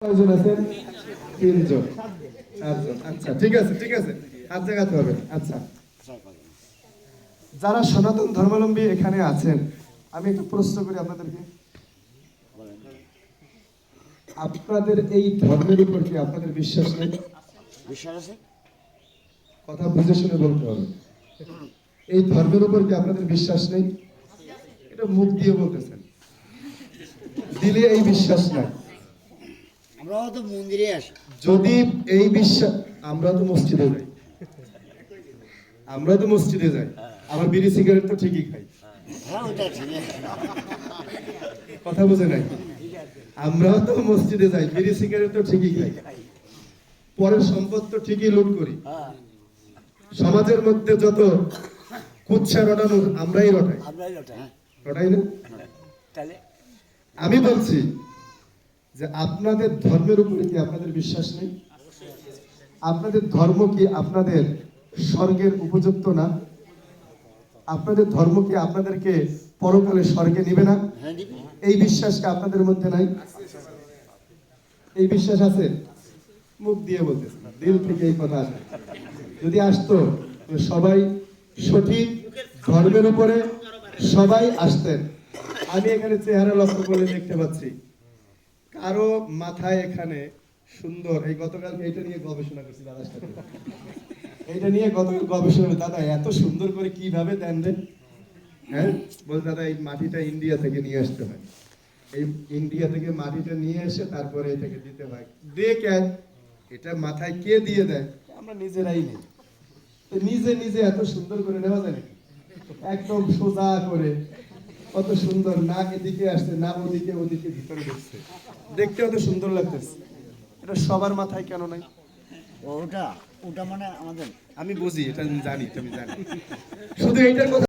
কয়জন আছেন? তিনজন, চারজন। আচ্ছা, ঠিক আছে, ঠিক আছে, হাত জাগাতে হবে। আচ্ছা, যারা সনাতন ধর্মাবলম্বী এখানে আছেন, আমি একটু প্রশ্ন করি আপনাদেরকে। আপনাদের এই ধর্মের উপর কি আপনাদের বিশ্বাস নেই? বিশ্বাস আছে? কথা বুঝে শুনে বলতে হবে। এই ধর্মের উপর কি আপনাদের বিশ্বাস নেই? এটা মুখ দিয়ে বলতেছেন, দিলে এই বিশ্বাস নাই। আমরাও তো মন্দিরে আসি। যদি এই বিশ্বাস, আমরা তো মসজিদে যাই, আমরা তো মসজিদে যাই, আবার বিড়ি সিগারেট তো ঠিকই খাই। হ্যাঁ, ওটা ঠিক আছে। কথা বুঝে নাই? আমরাও তো মসজিদে যাই, বিড়ি সিগারেট তো ঠিকই খাই, পরের সম্পদ তো ঠিকই লুট করি। হ্যাঁ, সমাজের মধ্যে যত কুৎসা রটানোর আমরাই রটাই, আমরাই ওটা। হ্যাঁ, রটাই না? তাহলে আমি বলছি যে আপনাদের ধর্মের উপরে কি আপনাদের বিশ্বাস নেই? আপনাদের ধর্ম কি আপনাদের স্বর্গের উপযুক্ত না? আপনাদের ধর্ম কি আপনাদেরকে পরকালে স্বর্গে নিবে না? হ্যাঁ, দিবি। এই বিশ্বাস কি আপনাদের মধ্যে নাই? এই বিশ্বাস আছে? মুখ দিয়ে বলতেছে না, দিল থেকে এই কথা আসে। যদি আসতো তাহলে সবাই সঠিক ধর্মের উপরে সবাই আসতেন। আমি এখানে চেহারা লক্ষ্য করে দেখতে পাচ্ছি কারো মাথায় এখানে সুন্দর, এই গতকাল এইটা নিয়ে গবেষণা করছি দাদার সাথে, এইটা নিয়ে গতকাল গবেষণা, দাদা এত সুন্দর করে কিভাবে দেন রে? হ্যাঁ, বল দাদা এই মাটিটা ইন্ডিয়া থেকে নিয়ে আসতে হয়, এই ইন্ডিয়া থেকে মাটিটা নিয়ে এসে তারপরে এটাকে দিতে হয়। দে কেন? এটা মাথায় কে দিয়ে দেয়? আমরা নিজেরাই নেই। তো নিজে নিজে এত সুন্দর করে নেওয়া যায় নাকি? একদম সোজা করে, কত সুন্দর, না এদিকে আসছে না ওদিকে, ওদিকে ভিতরে ঢুকছে, দেখতে অত সুন্দর লাগতেছে। এটা সবার মাথায় কেন নাই? ওটা ওটা মানে আমাদের আমি বুঝি, এটা আমি জানি, তুমি জানি, শুধু এইটার কথা